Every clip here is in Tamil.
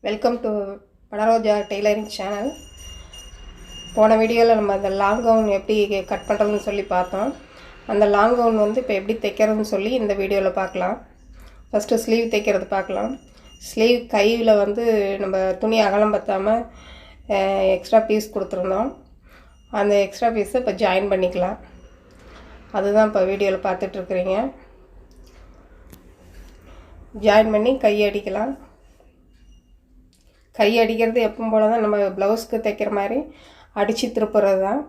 Welcome to Vanaroja Tailoring channel. போன வீடியோல நம்ம அந்த லாங் கவுன் எப்படி கட் பண்றதுன்னு சொல்லி பார்த்தோம். அந்த லாங் கவுன் வந்து இப்போ எப்படி தைக்கிறதுன்னு சொல்லி இந்த வீடியோல பார்க்கலாம். ஃபர்ஸ்ட் ஸ்லீவ் தைக்கிறது பார்க்கலாம். ஸ்லீவ் கையில வந்து நம்ம துணி அகலம் பத்தாம எக்ஸ்ட்ரா பீஸ் கொடுத்திருந்தோம். அந்த எக்ஸ்ட்ரா பீஸை இப்போ ஜாயின் பண்ணிக்கலாம். அதுதான் இப்போ வீடியோல பார்த்துட்டு இருக்கீங்க. ஜாயின் பண்ணி கை அடிக்கலாம். கை அடிக்கிறது எப்பவும் போல தான் நம்ம ப்ளவுஸ்க்கு தைக்கிற மாதிரி அடிச்சு திருப்புறது தான்.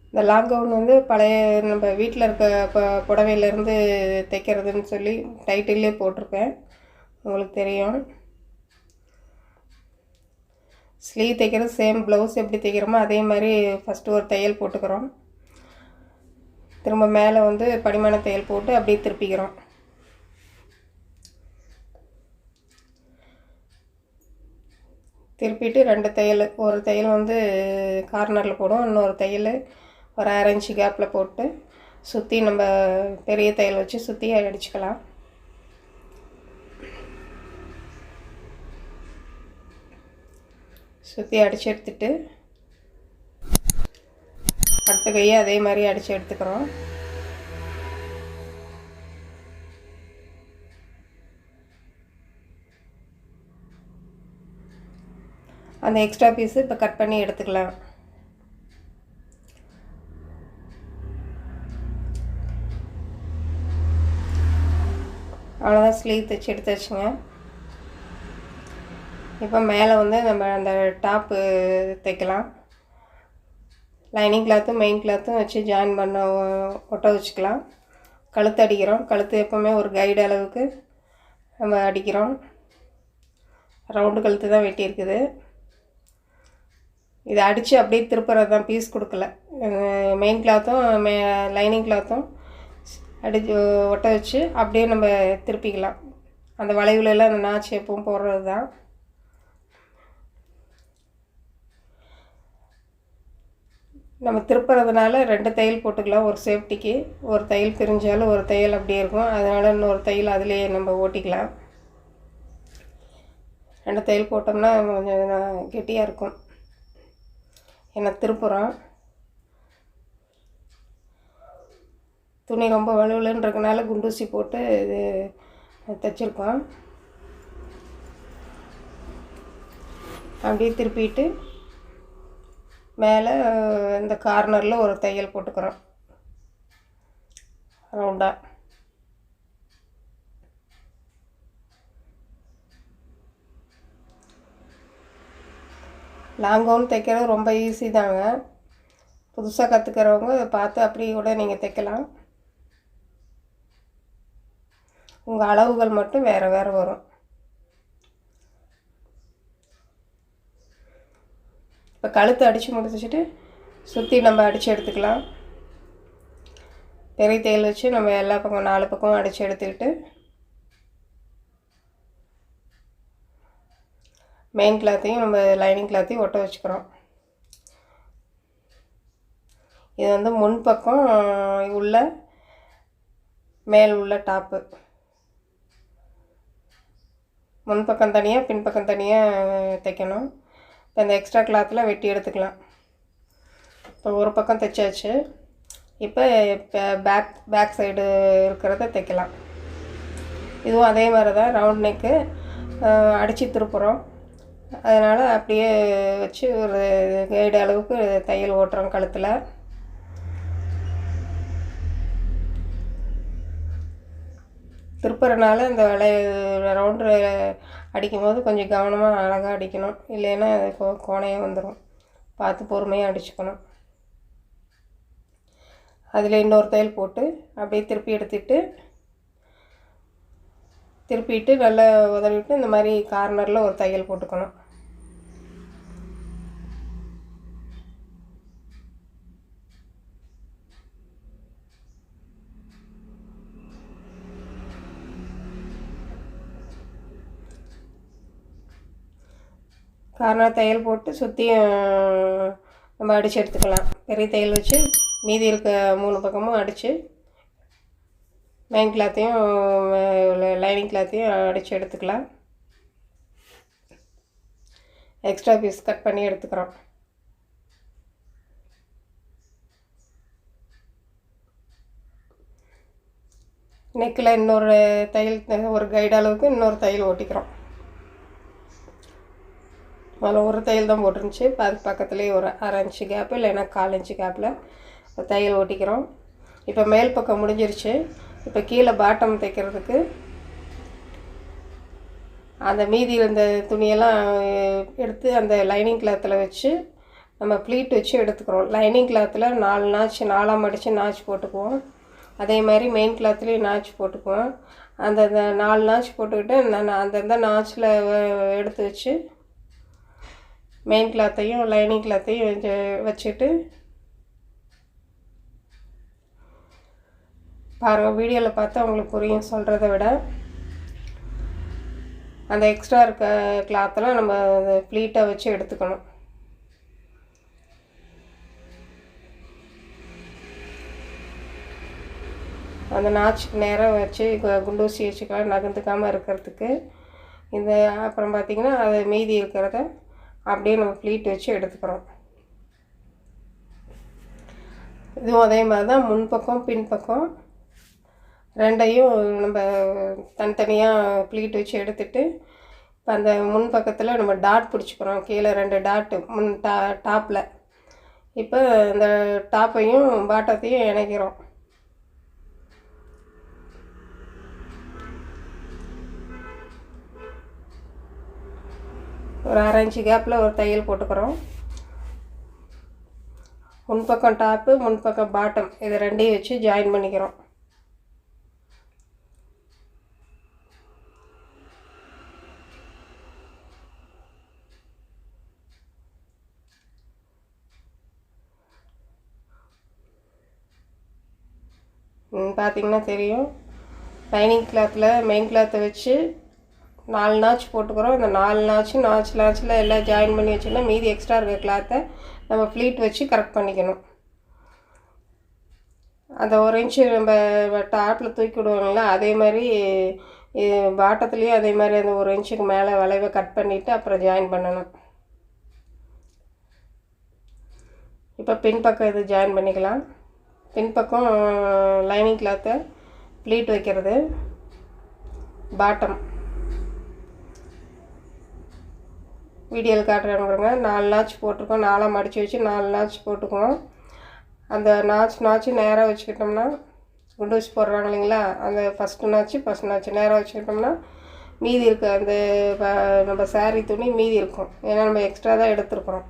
இந்த லாங் கவுன் வந்து பழைய நம்ம வீட்டில் இருக்க புடவையிலேருந்து தைக்கிறதுன்னு சொல்லி டைட்டிலே போட்டிருப்பேன், உங்களுக்கு தெரியும். ஸ்லீவ் தைக்கிறது சேம் ப்ளவுஸ் எப்படி தைக்கிறோமோ அதே மாதிரி ஃபஸ்ட்டு ஒரு தையல் போட்டுக்கிறோம். திரும்ப மேலே வந்து படிமான தையல் போட்டு அப்படியே திருப்பிக்கிறோம். திருப்பிட்டு ரெண்டு தையல், ஒரு தையல் வந்து கார்னரில் போடுவோம், இன்னொரு தையல் ஒரு 1/2 இன்ச்சு கேப்பில் போட்டு சுற்றி நம்ம பெரிய தையல் வச்சு சுற்றி அடிச்சுக்கலாம். சுற்றி அடித்து எடுத்துட்டு அடுத்த கையை அதே மாதிரி அடித்து எடுத்துக்கிறோம். அந்த எக்ஸ்ட்ரா பீஸு இப்போ கட் பண்ணி எடுத்துக்கலாம். அவ்வளோதான், ஸ்லீவ் தைச்சி எடுத்தாச்சுங்க. இப்போ மேலே வந்து நம்ம அந்த டாப்பு தைக்கலாம். லைனிங் கிளாத்தும் மெயின் கிளாத்தும் வச்சு ஜாயின் பண்ண ஒட்ட வச்சுக்கலாம். கழுத்து அடிக்கிறோம். கழுத்து எப்போவுமே ஒரு கைடு அளவுக்கு நம்ம அடிக்கிறோம். ரவுண்டு கழுத்து தான் வெட்டியிருக்குது. இதை அடித்து அப்படியே திருப்புறது தான், பீஸ் கொடுக்கல. மெயின் கிளாத்தும் லைனிங் கிளாத்தும் அடித்து ஒட்ட வச்சு அப்படியே நம்ம திருப்பிக்கலாம். அந்த வளைவுலெல்லாம் அந்த நாச்சு எப்பவும் போடுறது தான். நம்ம திருப்புறதுனால 2 தையல் போட்டுக்கலாம். ஒரு சேஃப்டிக்கு ஒரு தையல் பிரிஞ்சாலும் ஒரு தையல் அப்படியே இருக்கும், அதனால் இன்னொரு தையல் அதிலேயே நம்ம ஓட்டிக்கலாம். 2 தையல் போட்டோம்னா கொஞ்சம் கெட்டியாக இருக்கும். ஏன்னா திருப்புறோம், துணி ரொம்ப வலுவலுன்றதுனால குண்டூசி போட்டு இது தைச்சிருக்கோம். அப்படியே திருப்பிட்டு மேலே இந்த கார்னரில் ஒரு தையல் போட்டுக்கிறோம் ரவுண்டாக. லாங் கவுன் தைக்கிறது ரொம்ப ஈஸி தாங்க. புதுசாக கற்றுக்கிறவங்க பார்த்து அப்படியே கூட நீங்கள் தைக்கலாம். உங்கள் அளவுகள் மட்டும் வேறு வேறு வரும். இப்போ கழுத்து அடித்து முடிச்சுட்டு சுற்றி நம்ம அடித்து எடுத்துக்கலாம். பெரிய தையல் வச்சு நம்ம எல்லா பக்கம் 4 பக்கம் அடித்து எடுத்துக்கிட்டு மெயின் கிளாத்தையும் நம்ம லைனிங் கிளாத்தையும் ஒட்ட வச்சுக்கிறோம். இது வந்து முன்பக்கம் உள்ள மேல் உள்ள டாப்பு, முன்பக்கம் தனியாக பின்பக்கம் தனியாக தைக்கணும். இப்போ இந்த எக்ஸ்ட்ரா கிளாத்தில் வெட்டி எடுத்துக்கலாம். இப்போ ஒரு பக்கம் தைச்சாச்சு. இப்போ பேக் சைடு இருக்கிறத தைக்கலாம். இதுவும் அதே மாதிரி தான், ரவுண்ட் நெக்கு அடித்து திருப்புறோம். அதனால் அப்படியே வச்சு ஒரு கைடு அளவுக்கு தையல் ஓட்டுறோம் கழுத்தில். திருப்புறனால இந்த ரவுண்டு அடிக்கும்போது கொஞ்சம் கவனமாக அழகாக அடிக்கணும், இல்லைன்னா அது கோணையாக வந்துடும். பார்த்து பொறுமையாக அடிச்சுக்கணும். அதில் இன்னொரு தையல் போட்டு அப்படியே திருப்பிட்டு நல்லா உதவிட்டு இந்த மாதிரி கார்னரில் ஒரு தையல் போட்டுக்கணும். கார்னர் தையல் போட்டு சுற்றியும் நம்ம அடித்து எடுத்துக்கலாம். பெரிய தையல் வச்சு மீதி இருக்க 3 பக்கமும் அடித்து மெயின் கிளாத்தையும் லைனிங் கிளாத்தையும் அடித்து எடுத்துக்கலாம். எக்ஸ்ட்ரா பீஸ் கட் பண்ணி எடுத்துக்கிறோம். நெக்கில் இன்னொரு தையல், ஒரு கைடு அளவுக்கு இன்னொரு தையல் ஓட்டிக்கிறோம். அதில் ஒரு தையல் தான் போட்டுருந்துச்சு. அதுக்கு பக்கத்துலேயே ஒரு 1/2 இன்ச்சு கேப்பு இல்லைன்னா 1/4 இன்ச்சு கேப்பில் தையல் ஓட்டிக்கிறோம். இப்போ மேல் பக்கம் முடிஞ்சிருச்சு. இப்போ கீழே பாட்டம் தைக்கிறதுக்கு அந்த மீதி இருந்த துணியெல்லாம் எடுத்து அந்த லைனிங் கிளாத்தில் வச்சு நம்ம ப்ளீட் வச்சு எடுத்துக்கிறோம். லைனிங் கிளாத்தில் 4 நாச்சு 4ஆக மடித்து நாச்சு போட்டுக்குவோம். அதே மாதிரி மெயின் கிளாத்துலேயும் நாச்சு போட்டுக்குவோம். அந்த 4 நாச்சு போட்டுக்கிட்டு நான் அந்தந்த நாச்சில் எடுத்து வச்சு மெயின் கிளாத்தையும் லைனிங் கிளாத்தையும் வச்சுட்டு பாருங்கள். வீடியோவில் பார்த்தா உங்களுக்கு புரியும் சொல்கிறத விட. அந்த எக்ஸ்ட்ரா இருக்க கிளாத்தெல்லாம் நம்ம ப்ளீட்டாக வச்சு எடுத்துக்கணும். அந்த நாச்சுக்கு நேராக வச்சு குண்டூசி வச்சுக்கலாம் நகர்ந்துக்காமல் இருக்கிறதுக்கு. இந்த அப்புறம் பார்த்திங்கன்னா அது மீதி இருக்கிறத அப்படியே நம்ம ப்ளீட் வச்சு எடுத்துக்கிறோம். இதுவும் அதே மாதிரி தான் முன்பக்கம் பின்பக்கம் ரெண்டையும் நம்ம தனித்தனியாக ப்ளீட் வச்சு எடுத்துட்டு இப்போ அந்த முன் பக்கத்தில் நம்ம டாட் பிடிச்சிக்கிறோம். கீழே 2 டாட்டு முன் டாப்பில். இப்போ இந்த டாப்பையும் பாட்டத்தையும் இணைக்கிறோம். ஒரு 1/2 இன்ச்சு கேப்பில் ஒரு தையல் போட்டுக்கிறோம். முன்பக்கம் டாப்பு முன்பக்கம் பாட்டம் இது ரெண்டையும் வச்சு ஜாயின் பண்ணிக்கிறோம். பார்த்திங்கன்னா தெரியும். லைனிங் கிளாத்தில் மெயின் கிளாத்தை வச்சு 4 நாச்சு போட்டுக்கிறோம். இந்த 4 நாச்சில் எல்லாம் ஜாயின் பண்ணி வச்சுன்னா மீதி எக்ஸ்ட்ரா இருக்க கிளாத்தை நம்ம ப்ளீட் வச்சு கரெக்ட் பண்ணிக்கணும். அந்த 1 இன்ச்சு நம்ம டாப்பில் தூக்கி விடுவோங்களா, அதே மாதிரி பாட்டத்துலேயும் அதே மாதிரி அந்த 1 இன்ச்சுக்கு மேலே வளைவை கட் பண்ணிவிட்டு அப்புறம் ஜாயின் பண்ணணும். இப்போ பின்பக்கம் இது ஜாயின் பண்ணிக்கலாம். பின்பக்கம் லைனிங் கிளாத்தை ப்ளீட் வைக்கிறது. பாட்டம் வீடியோவில் காட்டுறேனுங்க. 4 நாச்சு போட்டிருக்கோம். 4ஆக மடித்து வச்சு 4 நாச்சு போட்டுக்குவோம். அந்த நாச்சு நேராக வச்சுக்கிட்டோம்னா குண்டு வச்சு போடுறாங்க இல்லைங்களா, அந்த ஃபஸ்ட்டு நாச்சு நேராக வச்சுக்கிட்டோம்னா மீதி இருக்க அந்த நம்ம சாரீ துணி மீதி இருக்கும். ஏன்னா நம்ம எக்ஸ்ட்ரா தான் எடுத்துருக்குறோம்.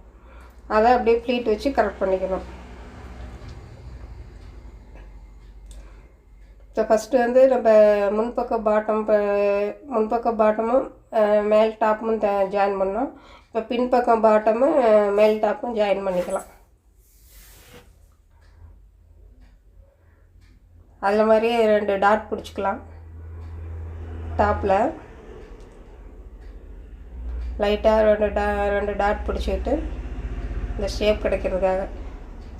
அதை அப்படியே ப்ளீட் வச்சு கரெக்ட் பண்ணிக்கணும். இப்போ ஃபஸ்ட்டு வந்து நம்ம முன்பக்க பாட்டமும் மேல் டாப்பும் ஜாயின் பண்ணோம். இப்போ பின்பக்கம் பாட்டமும் மேல் டாப்பும் ஜாயின் பண்ணிக்கலாம். அதில் மாதிரியே 2 டாட் பிடிச்சிக்கலாம். டாப்பில் லைட்டாக 2 டாட் பிடிச்சிக்கிட்டு இந்த ஷேப் கிடைக்கிறதுக்காக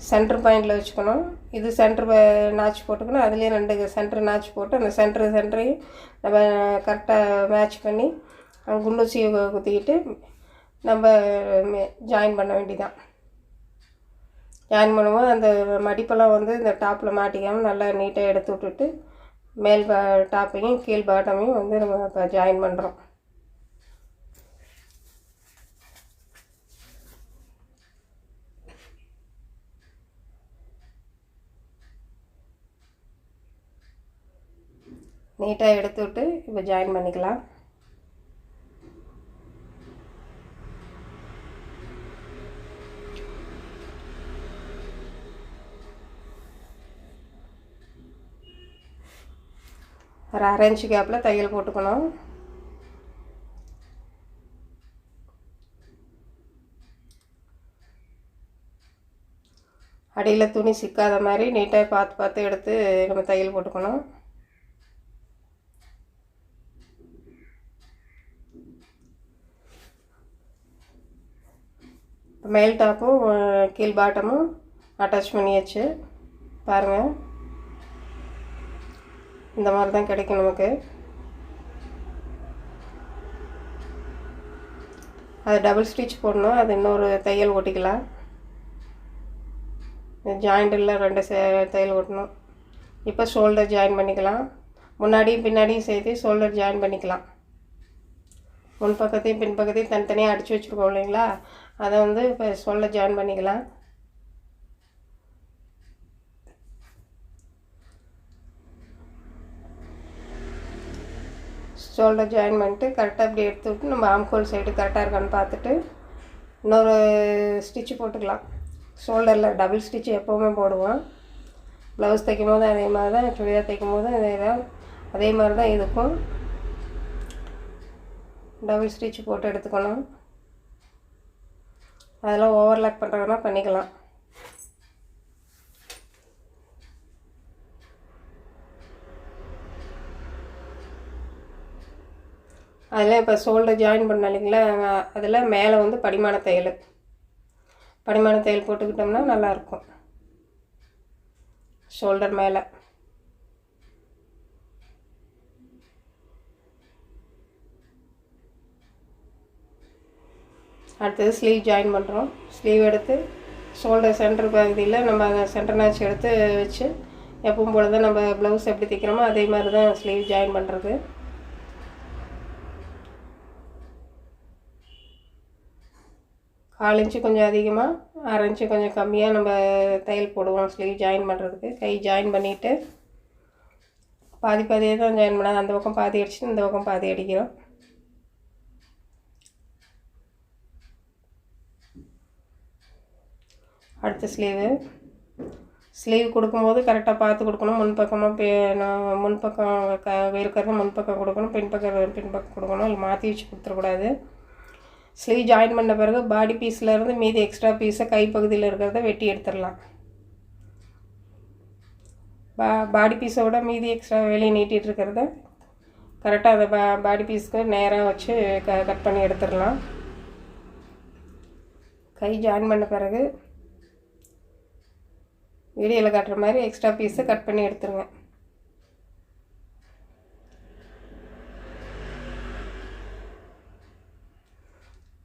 சென்டர் பாயிண்டில் வச்சுக்கணும். இது சென்டர் நாச்சு போட்டுக்கணும். அதுலேயும் 2 சென்டர் நாச்சு போட்டு அந்த சென்டரையும் நம்ம கரெக்டாக மேட்ச் பண்ணி குண்டூசியை குத்திக்கிட்டு நம்ம ஜாயின் பண்ண வேண்டியதான். ஜாயின் பண்ணும்போது அந்த மடிப்பெல்லாம் வந்து இந்த டாப்பில் மாட்டிக்காமல் நல்லா நீட்டாக எடுத்து விட்டுட்டு மேல் டாப்பையும் கீழ் பாட்டமையும் வந்து நம்ம இப்போ ஜாயின் பண்ணுறோம். நீட்டாக எடுத்து விட்டு இப்போ ஜாயின் பண்ணிக்கலாம். ஒரு 1/2 இன்ச்சு கேப்பில் தையல் போட்டுக்கணும். அடியில் துணி சிக்காத மாதிரி நீட்டாக பார்த்து எடுத்து நம்ம தையல் போட்டுக்கணும். மேல் டாப்பும் கீழ் பாட்டமும் அட்டாச் பண்ணியாச்சு. பாருங்கள், இந்த மாதிரி தான் கிடைக்கும் நமக்கு. அது டபுள் ஸ்டிச் போடணும். அது இன்னொரு தையல் ஓட்டிக்கலாம். ஜாயிண்டில் 2 தையல் ஓட்டணும். இப்போ ஷோல்டர் ஜாயின் பண்ணிக்கலாம். முன்னாடியும் பின்னாடியும் சேர்த்து ஷோல்டர் ஜாயின் பண்ணிக்கலாம். முன் பக்கத்தையும் பின் பக்கத்தையும் தனித்தனியாக அடித்து வச்சுருக்கோம் இல்லைங்களா, அதை வந்து இப்போ ஷோல்டர் ஜாயின் பண்ணிக்கலாம். ஷோல்டர் ஜாயின் பண்ணிட்டு கரெக்டாக இப்படி எடுத்து விட்டு நம்ம ஆம்கோல் சைடு கரெக்டாக இருக்கான்னு பார்த்துட்டு இன்னொரு ஸ்டிச்சு போட்டுக்கலாம். ஷோல்டரில் டபுள் ஸ்டிச்சு எப்போவுமே போடுவோம். ப்ளவுஸ் தைக்கும் போது அதே மாதிரி தான், சுடிதார் தைக்கும் போது அதே மாதிரி தான் இருக்கும். டபுள் ஸ்டிச் போட்டு எடுத்துக்கணும். அதெல்லாம் ஓவர்லாக் பண்ணுறதுனா பண்ணிக்கலாம். அதில் இப்போ ஷோல்டர் ஜாயின் பண்ண இல்லைங்களா, அதில் மேலே வந்து படிமான தையல் போட்டுக்கிட்டோம்னா நல்லாயிருக்கும். ஷோல்டர் மேலே அடுத்தது ஸ்லீவ் ஜாயின் பண்ணுறோம். ஸ்லீவ் எடுத்து ஷோல்டர் சென்டர் பகுதியில் நம்ம அதை சென்டர் நாச்சு எடுத்து வச்சு எப்பவும் போல தான் நம்ம ப்ளவுஸ் எப்படி தைக்கிறோமோ அதே மாதிரி தான் ஸ்லீவ் ஜாயின் பண்ணுறது. கால் இன்ச்சு கொஞ்சம் அதிகமாக, 1/2 இன்ச்சு கொஞ்சம் கம்மியாக நம்ம தையல் போடுவோம் ஸ்லீவ் ஜாயின் பண்ணுறதுக்கு. கை ஜாயின் பண்ணிவிட்டு பாதியே தான் ஜாயின் பண்ணாது. அந்த பக்கம் பாதி அடிச்சுட்டு இந்த பக்கம் பாதி அடிக்கிறோம். அடுத்த ஸ்லீவ் கொடுக்கும்போது கரெக்டாக பார்த்து கொடுக்கணும். முன்பக்கம் இருக்கிறது முன்பக்கம் கொடுக்கணும், பின்பக்கம் கொடுக்கணும். இல்லை மாற்றி வச்சு கொடுத்துடக்கூடாது. ஸ்லீவ் ஜாயின் பண்ண பிறகு பாடி பீஸ்லேருந்து மீதி எக்ஸ்ட்ரா பீஸை கைப்பகுதியில் இருக்கிறத வெட்டி எடுத்துடலாம். பாடி பீஸை விட மீதி எக்ஸ்ட்ரா வெளியே நீட்டிகிட்டு இருக்கிறத கரெக்டாக அதை பாடி பீஸ்க்கு நேராக வச்சு கட் பண்ணி எடுத்துடலாம். கை ஜாயின் பண்ண பிறகு வீடியோவில் காட்டுற மாதிரி எக்ஸ்ட்ரா பீஸை கட் பண்ணி எடுத்துருங்க.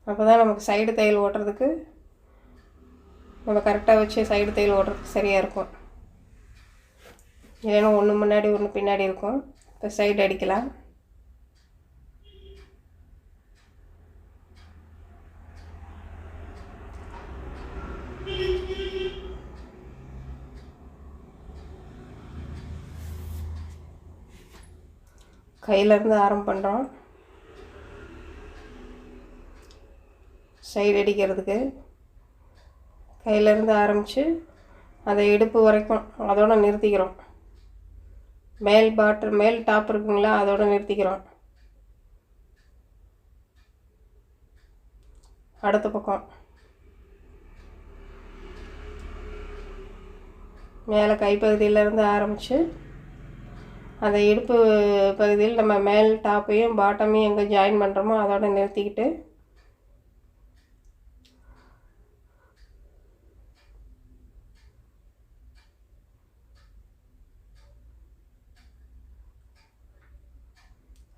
அப்போ தான் நமக்கு சைடு தையல் ஓட்டுறதுக்கு நம்ம கரெக்டாக வச்சு சைடு தையல் ஓட்டுறதுக்கு சரியாக இருக்கும். இல்லைன்னா ஒன்று முன்னாடி ஒன்று பின்னாடி இருக்கும். இப்போ சைடு அடிக்கலாம். கையிலேருந்து ஆரம்பம் பண்ணுறோம். சைடு அடிக்கிறதுக்கு கையிலேருந்து ஆரம்பித்து அதை இடுப்பு வரைக்கும் அதோடு நிறுத்திக்கிறோம். மேல் டாப் இருக்குங்களா, அதோடு நிறுத்திக்கிறோம். அடுத்த பக்கம் மேலே கைப்பகுதியிலேருந்து ஆரம்பித்து அந்த இடுப்பு பகுதியில் நம்ம மேல் டாப்பையும் பாட்டமையும் எங்கே ஜாயின் பண்ணுறோமோ அதோடு நிறுத்திக்கிட்டு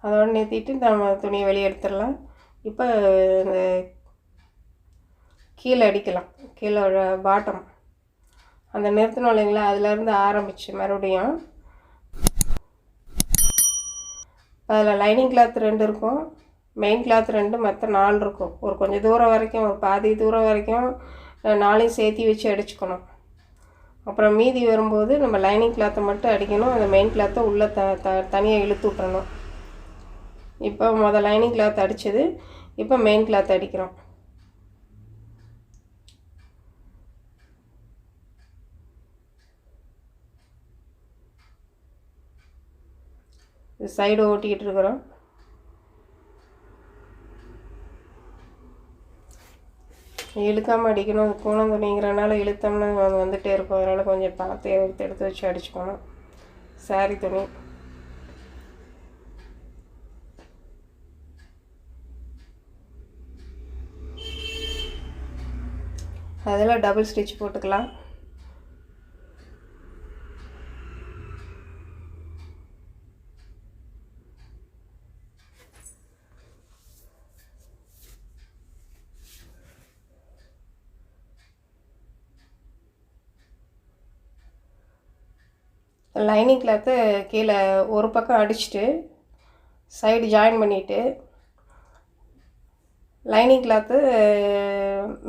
அதோடு நிறுத்திட்டு நம்ம துணியை வெளியே எடுத்துடலாம். இப்போ இந்த கீழே அடிக்கலாம். கீழே பாட்டம் அந்த நிறுத்தணும் இல்லைங்களா, அதுலேருந்து ஆரம்பித்து மறுபடியும் அதில் லைனிங் கிளாத் 2 இருக்கும், மெயின் கிளாத் 2, மற்ற 4 இருக்கும். ஒரு கொஞ்சம் தூரம் வரைக்கும், ஒரு பாதி தூரம் வரைக்கும் 4ஐயும் சேர்த்து வச்சு அடிச்சுக்கணும். அப்புறம் மீதி வரும்போது நம்ம லைனிங் கிளாத்தை மட்டும் அடிக்கணும். அந்த மெயின் கிளாத்தை உள்ளே தனியாக இழுத்து விட்டுறணும். இப்போ லைனிங் கிளாத் அடித்தது, இப்போ மெயின் கிளாத் அடிக்கிறோம். சைடு ஓட்டிக்கிட்டு இருக்கிறோம். இழுக்காமல் அடிக்கணும். அது கூணம் துணிங்கிறனால இழுத்தோம்னா வந்துகிட்டே இருக்கும். அதனால் கொஞ்சம் பார்த்து எடுத்து வச்சு அடிச்சுக்கணும். சாரி துணி அதில் டபுள் ஸ்டிச் போட்டுக்கலாம். லைனிங் கிளாத்தை கீழே ஒரு பக்கம் அடிச்சுட்டு சைடு ஜாயின் பண்ணிவிட்டு லைனிங் கிளாத்து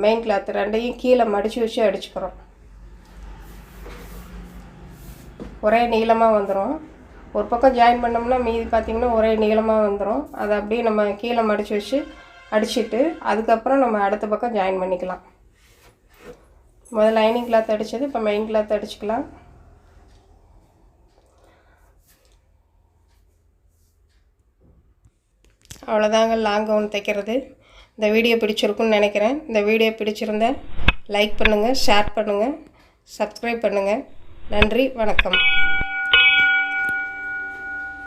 மெயின் கிளாத்து ரெண்டையும் கீழே மடித்து வச்சு அடிச்சுக்கிறோம். ஒரே நீளமாக வந்துடும். ஒரு பக்கம் ஜாயின் பண்ணோம்னா மீதி பார்த்திங்கன்னா ஒரே நீளமாக வந்துடும். அதை அப்படியே நம்ம கீழே மடித்து வச்சு அடிச்சுட்டு அதுக்கப்புறம் நம்ம அடுத்த பக்கம் ஜாயின் பண்ணிக்கலாம். முதல்ல லைனிங் கிளாத் அடித்தது, இப்போ மெயின் கிளாத் அடிச்சுக்கலாம். அவ்வளோதாங்க லாங் கவுன் தைக்கிறது. இந்த வீடியோ பிடிச்சிருக்குன்னு நினைக்கிறேன். இந்த வீடியோ பிடிச்சிருந்தா லைக் பண்ணுங்கள், ஷேர் பண்ணுங்கள், சப்ஸ்கிரைப் பண்ணுங்கள். நன்றி, வணக்கம்.